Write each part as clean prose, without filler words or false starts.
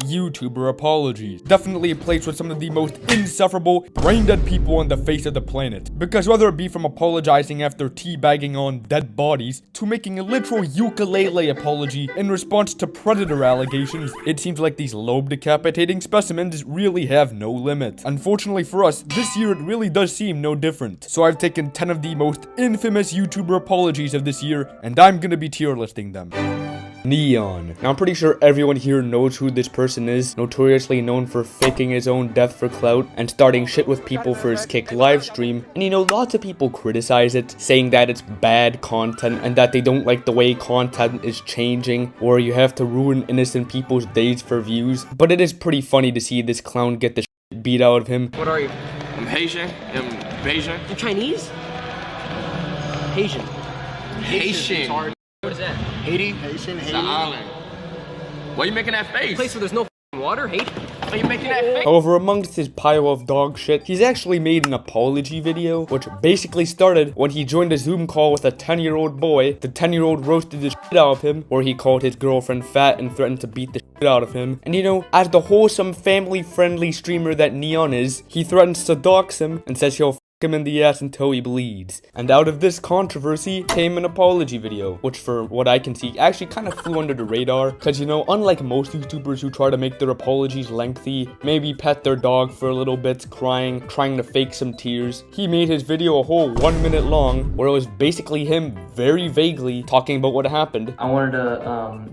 YouTuber apologies. Definitely a place with some of the most insufferable, brain-dead people on the face of the planet. Because whether it be from apologizing after teabagging on dead bodies, to making a literal ukulele apology in response to predator allegations, it seems like these lobe-decapitating specimens really have no limit. Unfortunately for us, this year it really does seem no different. So I've taken 10 of the most infamous YouTuber apologies of this year, and I'm gonna be tier listing them. Neon. Now I'm pretty sure everyone here knows who this person is, notoriously known for faking his own death for clout and starting shit with people for his Kick livestream. And you know, lots of people criticize it, saying that it's bad content and that they don't like the way content is changing, or you have to ruin innocent people's days for views. But it is pretty funny to see this clown get the shit beat out of him. What are you? I'm Haitian. I'm Bayesian. You're Chinese? Haitian. Haitian. What is that? Haiti? Haitian, It's an island. Why are you making that face? A place where there's no water, Haiti? Why are you making that face? However, amongst his pile of dog shit, he's actually made an apology video, which basically started when he joined a Zoom call with a 10-year-old boy. The 10-year-old roasted the shit out of him, where he called his girlfriend fat and threatened to beat the shit out of him. And you know, as the wholesome, family-friendly streamer that Neon is, he threatens to dox him and says he'll him in the ass until he bleeds. And out of this controversy came an apology video, which for what I can see actually kind of flew under the radar, because you know, unlike most YouTubers who try to make their apologies lengthy, maybe pet their dog for a little bit, crying, trying to fake some tears, he made his video a whole 1 minute long, where it was basically him very vaguely talking about what happened. I wanted to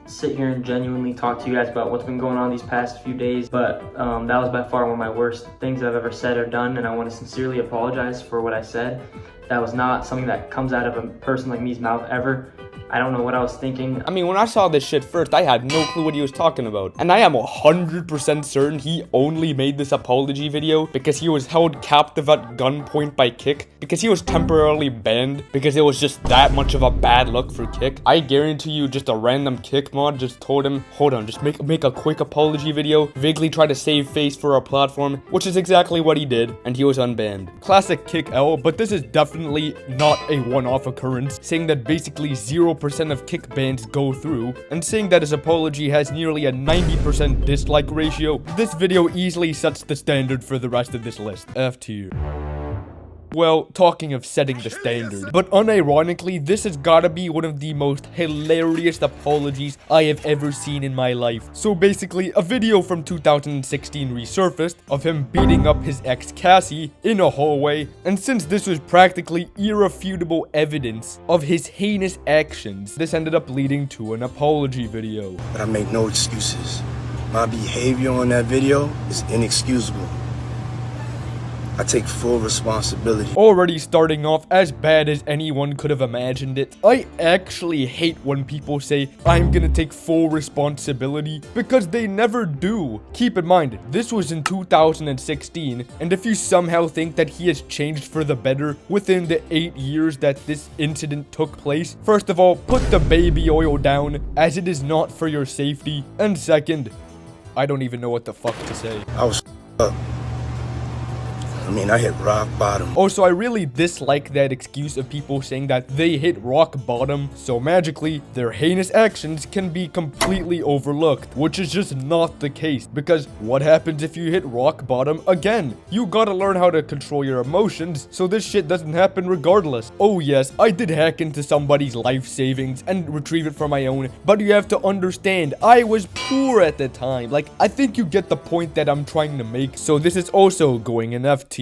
sit here and genuinely talk to you guys about what's been going on these past few days, but that was by far one of my worst things I've ever said or done, and I want to sincerely apologize for what I said. That was not something that comes out of a person like me's mouth ever. I don't know what I was thinking. I mean, when I saw this shit first, I had no clue what he was talking about. And I am 100% certain he only made this apology video because he was held captive at gunpoint by Kick, because he was temporarily banned, because it was just that much of a bad look for Kick. I guarantee you just a random Kick mod just told him, hold on, just make a quick apology video, vaguely try to save face for our platform, which is exactly what he did, and he was unbanned. Classic Kick L, but this is definitely not a one-off occurrence, saying that basically 0% of Kick bans go through, and saying that his apology has nearly a 90% dislike ratio. This video easily sets the standard for the rest of this list. F tier. Well, talking of setting the standard, but unironically, this has gotta be one of the most hilarious apologies I have ever seen in my life. So basically, a video from 2016 resurfaced of him beating up his ex Cassie in a hallway, and since this was practically irrefutable evidence of his heinous actions, this ended up leading to an apology video. But I make no excuses. My behavior on that video is inexcusable. I take full responsibility. Already starting off as bad as anyone could have imagined it. I actually hate when people say, I'm gonna take full responsibility, because they never do. Keep in mind, this was in 2016, and if you somehow think that he has changed for the better within the 8 years that this incident took place, first of all, put the baby oil down, as it is not for your safety. And second, I don't even know what the fuck to say. I was up. I mean, I hit rock bottom. Also, I really dislike that excuse of people saying that they hit rock bottom, so magically, their heinous actions can be completely overlooked, which is just not the case, because what happens if you hit rock bottom again? You gotta learn how to control your emotions, so this shit doesn't happen regardless. Oh yes, I did hack into somebody's life savings and retrieve it for my own, but you have to understand, I was poor at the time. Like, I think you get the point that I'm trying to make, so this is also going in F tier.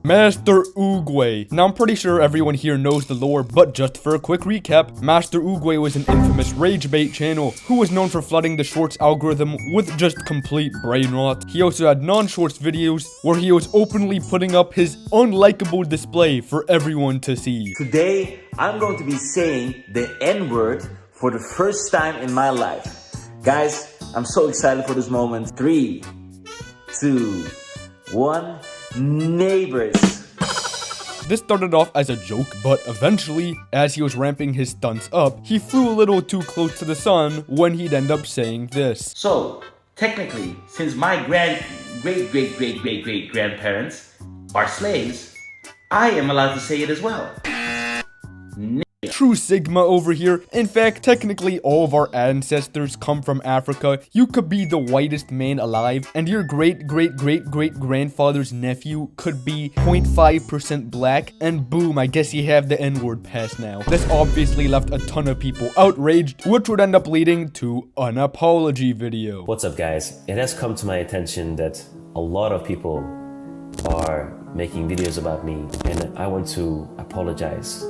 Master Oogway. Now, I'm pretty sure everyone here knows the lore, but just for a quick recap, Master Oogway was an infamous rage bait channel who was known for flooding the shorts algorithm with just complete brain rot. He also had non-shorts videos where he was openly putting up his unlikable display for everyone to see. Today, I'm going to be saying the N-word for the first time in my life. Guys, I'm so excited for this moment. 3, 2, 1, neighbors. This started off as a joke, but eventually, as he was ramping his stunts up, he flew a little too close to the sun when he'd end up saying this. So, technically, since my great-great-great-great-great-grandparents are slaves, I am allowed to say it as well. Nigga. True Sigma over here. In fact, technically all of our ancestors come from Africa. You could be the whitest man alive, and your great-great-great-great-grandfather's nephew could be 0.5% black, and boom, I guess you have the N-word pass now. This obviously left a ton of people outraged, which would end up leading to an apology video. What's up, guys? It has come to my attention that a lot of people are making videos about me, and I want to apologize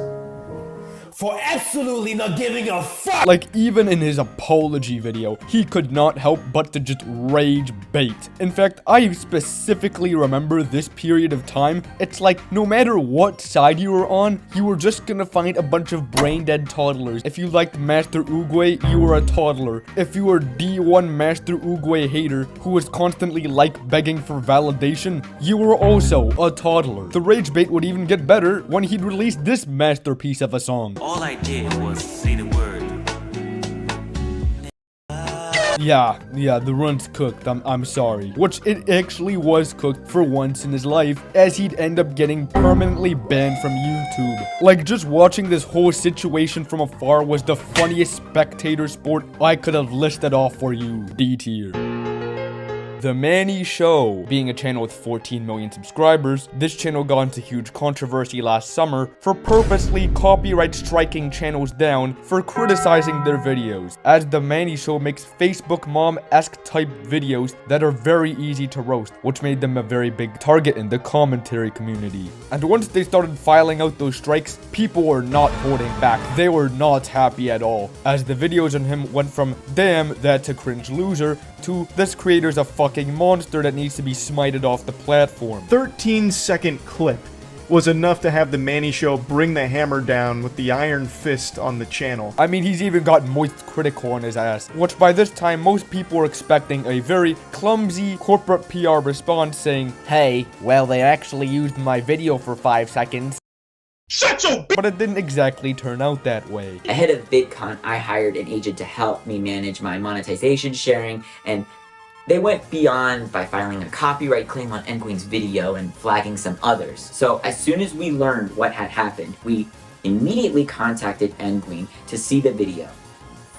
for absolutely not giving a fuck. Like, even in his apology video, he could not help but to just rage bait. In fact, I specifically remember this period of time. It's like, no matter what side you were on, you were just gonna find a bunch of brain-dead toddlers. If you liked Master Oogway, you were a toddler. If you were D1 Master Oogway hater, who was constantly begging for validation, you were also a toddler. The rage bait would even get better when he'd release this masterpiece of a song. All I did was say the word. Yeah, the run's cooked, I'm sorry. Which it actually was cooked for once in his life, as he'd end up getting permanently banned from YouTube. Like, just watching this whole situation from afar was the funniest spectator sport I could have listed off for you, D tier. The Mannii Show. Being a channel with 14 million subscribers, this channel got into huge controversy last summer for purposely copyright striking channels down for criticizing their videos, as the Mannii Show makes Facebook mom-esque type videos that are very easy to roast, which made them a very big target in the commentary community. And once they started filing out those strikes, people were not holding back. They were not happy at all, as the videos on him went from damn that's a cringe loser to this creator's a fucking monster that needs to be smited off the platform. 13-second clip was enough to have the Mannii Show bring the hammer down with the iron fist on the channel. I mean, he's even got moist critical on his ass, which by this time most people were expecting a very clumsy corporate PR response saying, hey, well, they actually used my video for 5 seconds. Shut your But it didn't exactly turn out that way. Ahead of VidCon, I hired an agent to help me manage my monetization sharing, and they went beyond by filing a copyright claim on Ngwing's video and flagging some others. So as soon as we learned what had happened, we immediately contacted Ngwing to see the video,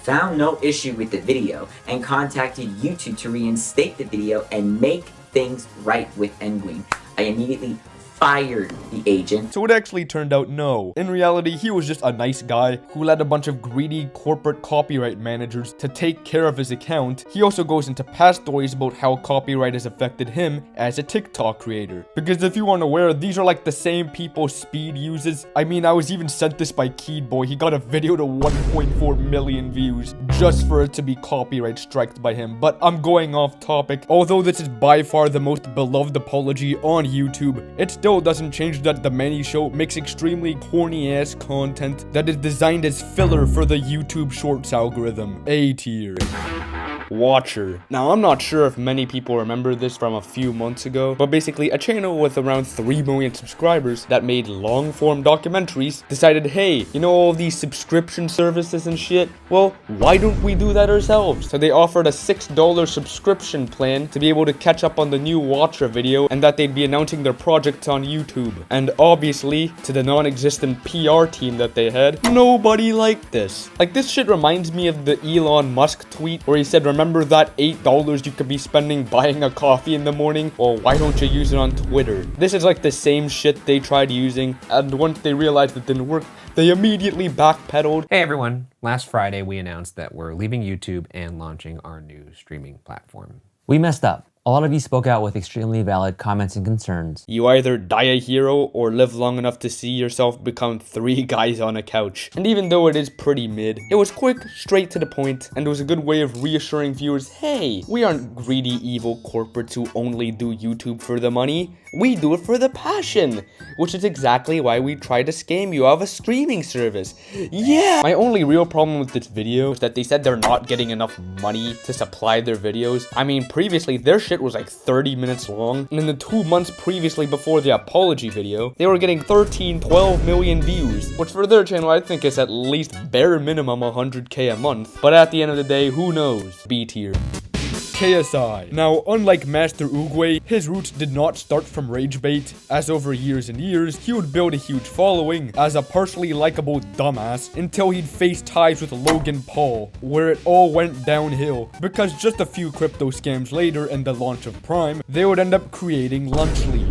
found no issue with the video, and contacted YouTube to reinstate the video and make things right with Ngwing. I immediately fired the agent. So it actually turned out no. In reality, he was just a nice guy who led a bunch of greedy corporate copyright managers to take care of his account. He also goes into past stories about how copyright has affected him as a TikTok creator. Because if you aren't aware, these are like the same people Speed uses. I mean, I was even sent this by Keyboy. He got a video to 1.4 million views just for it to be copyright striked by him. But I'm going off topic. Although this is by far the most beloved apology on YouTube, it still doesn't change that the Mannii Show makes extremely corny ass content that is designed as filler for the YouTube Shorts algorithm. A tier. Watcher. Now, I'm not sure if many people remember this from a few months ago, but basically a channel with around 3 million subscribers that made long-form documentaries decided, hey, you know all these subscription services and shit? Well, why don't we do that ourselves? So they offered a $6 subscription plan to be able to catch up on the new Watcher video, and that they'd be announcing their projects on YouTube. And obviously, to the non-existent PR team that they had, nobody liked this. Like, this shit reminds me of the Elon Musk tweet where he said, remember that $8 you could be spending buying a coffee in the morning? Well, why don't you use it on Twitter? This is like the same shit they tried using, and once they realized it didn't work, they immediately backpedaled. Hey everyone, last Friday we announced that we're leaving YouTube and launching our new streaming platform. We messed up. A lot of you spoke out with extremely valid comments and concerns. You either die a hero or live long enough to see yourself become 3 guys on a couch. And even though it is pretty mid, it was quick, straight to the point, and it was a good way of reassuring viewers, hey, we aren't greedy evil corporates who only do YouTube for the money. We do it for the passion, which is exactly why we tried to scam you out of a streaming service. Yeah! My only real problem with this video is that they said they're not getting enough money to supply their videos. I mean, previously, their shit was like 30 minutes long, and in the 2 months previously before the apology video, they were getting 12 million views, which for their channel I think is at least bare minimum 100k a month. But at the end of the day, who knows? B tier. KSI. Now, unlike Master Oogway, his roots did not start from ragebait, as over years and years, he would build a huge following as a partially likable dumbass until he'd face ties with Logan Paul, where it all went downhill, because just a few crypto scams later and the launch of Prime, they would end up creating Lunchly.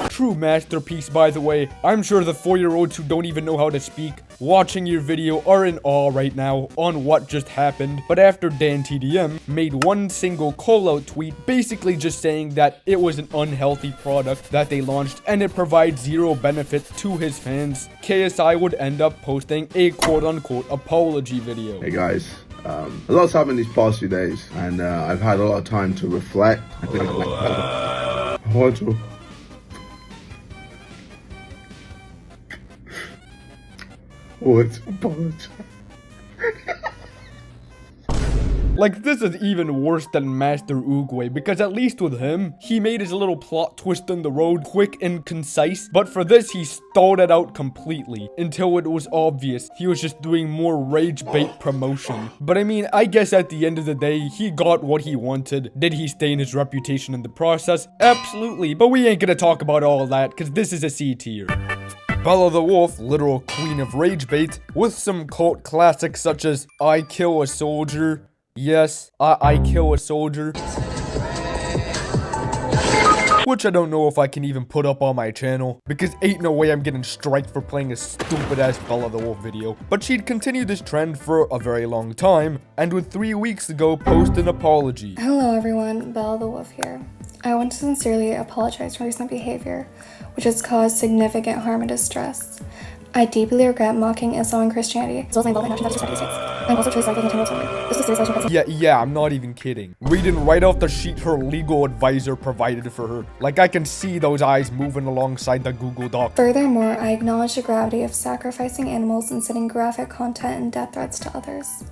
True masterpiece, by the way. I'm sure the 4-year-olds who don't even know how to speak watching your video are in awe right now on what just happened. But after Dan TDM made one single call-out tweet basically just saying that it was an unhealthy product that they launched and it provides zero benefit to his fans, KSI would end up posting a quote-unquote apology video. Hey guys, a lot's happened these past few days and I've had a lot of time to reflect. I want to apologize. Like, this is even worse than Master Oogway, because at least with him, he made his little plot twist in the road quick and concise, but for this, he stalled it out completely, until it was obvious he was just doing more rage bait promotion. But I mean, I guess at the end of the day, he got what he wanted. Did he stain his reputation in the process? Absolutely, but we ain't gonna talk about all that, because this is a C tier. Bella the Wolf, literal queen of rage bait, with some cult classics such as I Kill a Soldier. Yes, I kill a soldier. Which I don't know if I can even put up on my channel, because ain't no way I'm getting striked for playing a stupid ass Bella the Wolf video. But she'd continued this trend for a very long time, and would 3 weeks ago post an apology. Hello everyone, Bella the Wolf here. I want to sincerely apologize for recent behavior, which has caused significant harm and distress. I deeply regret mocking Islam and Christianity, as well as my involvement in actions that disrespect I'm also truly sorry for the continual. This is serious violation. Yeah, I'm not even kidding. Reading right off the sheet her legal advisor provided for her. Like, I can see those eyes moving alongside the Google Doc. Furthermore, I acknowledge the gravity of sacrificing animals and sending graphic content and death threats to others.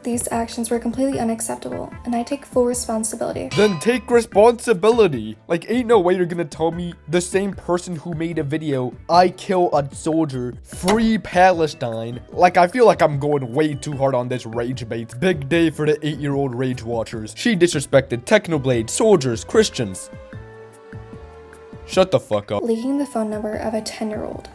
These actions were completely unacceptable, and I take full responsibility. Then take responsibility. Like, ain't no way you're gonna tell me the same person who made a video, I kill a soldier, free Palestine. Like, I feel like I'm going way too hard on this rage bait. Big day for the 8-year-old rage watchers. She disrespected Technoblade, soldiers, Christians. Shut the fuck up. Leaking the phone number of a 10-year-old.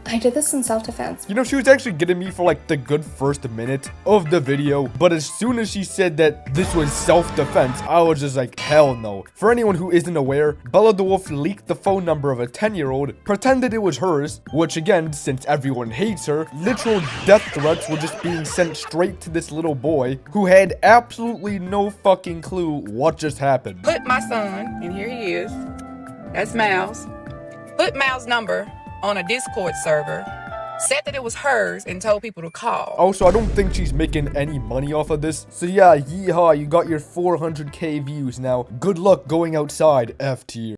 I did this in self-defense. You know, she was actually getting me for like the good first minute of the video, but as soon as she said that this was self-defense, I was just like, hell no. For anyone who isn't aware, Bella the Wolf leaked the phone number of a 10-year-old, pretended it was hers, which again, since everyone hates her, literal death threats were just being sent straight to this little boy who had absolutely no fucking clue what just happened. Put my son, and here he is, that's Miles, put Miles' number on a Discord server, said that it was hers, and told people to call. Also, I don't think she's making any money off of this. So yeah, yeehaw, you got your 400k views now. Good luck going outside, F tier.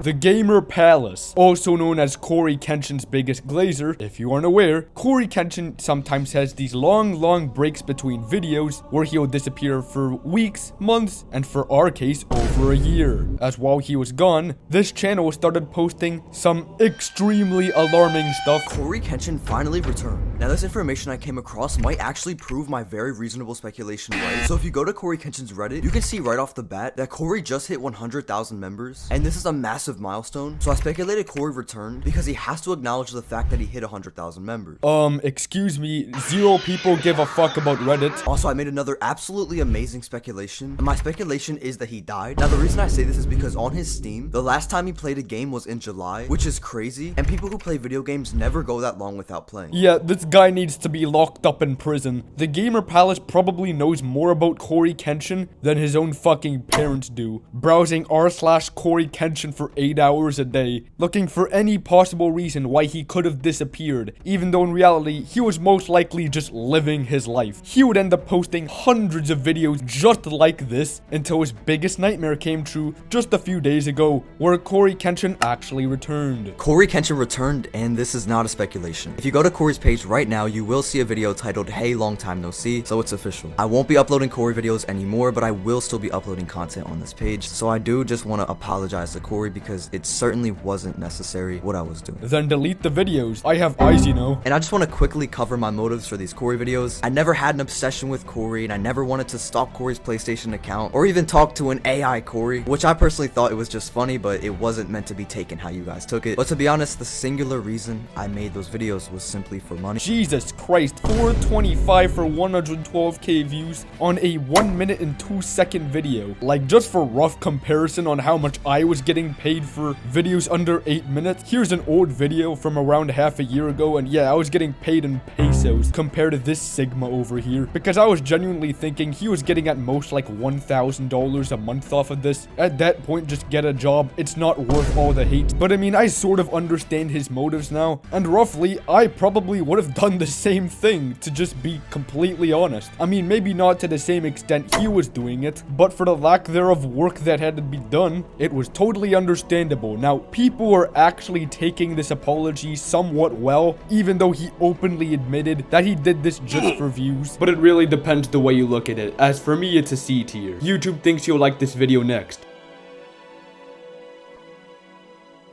The Gamer Palace, also known as Corey Kenshin's biggest glazer. If you aren't aware, Corey Kenshin sometimes has these long breaks between videos where he'll disappear for weeks, months, and for our case, over a year. As while he was gone, this channel started posting some extremely alarming stuff. Corey Kenshin finally returned. Now this information I came across might actually prove my very reasonable speculation right. So if you go to Corey Kenshin's Reddit, you can see right off the bat that Corey just hit 100,000 members, and this is a massive milestone. So I speculated Corey returned because he has to acknowledge the fact that he hit 100,000 members. Excuse me, 0 people give a fuck about Reddit. Also, I made another absolutely amazing speculation, and my speculation is that he died. Now the reason I say this is because on his Steam, the last time he played a game was in July, which is crazy, and people who play video games never go that long without playing. Yeah, this guy needs to be locked up in prison. The Gamer Palace probably knows more about Corey Kenshin than his own fucking parents do. Browsing r/Corey Kenshin for 8 hours a day, looking for any possible reason why he could have disappeared, even though in reality, he was most likely just living his life. He would end up posting hundreds of videos just like this until his biggest nightmare came true just a few days ago, where Corey Kenshin actually returned. Corey Kenshin returned, and this is not a speculation. If you go to Corey's page right now, you will see a video titled, "Hey, long time no see," so it's official. I won't be uploading Corey videos anymore, but I will still be uploading content on this page, so I do just want to apologize to Corey because because it certainly wasn't necessary what I was doing. Then delete the videos. I have eyes, you know. And I just want to quickly cover my motives for these Corey videos. I never had an obsession with Corey, and I never wanted to stalk Corey's PlayStation account or even talk to an AI Corey, which I personally thought it was just funny, but it wasn't meant to be taken how you guys took it. But to be honest, the singular reason I made those videos was simply for money. Jesus Christ, 425 for 112k views on a 1 minute and 2 second video. Like, just for rough comparison on how much I was getting paid for videos under 8 minutes, here's an old video from around half a year ago, and yeah, I was getting paid in pesos compared to this Sigma over here, because I was genuinely thinking he was getting at most like $1,000 a month off of this. At that point, just get a job. It's not worth all the hate. But I mean, I sort of understand his motives now, and roughly, I probably would have done the same thing, to just be completely honest. I mean, maybe not to the same extent he was doing it, but for the lack thereof work that had to be done, it was totally understandable. Now, people are actually taking this apology somewhat well, even though he openly admitted that he did this just for views. But it really depends the way you look at it. As for me, it's a C tier. YouTube thinks you'll like this video next.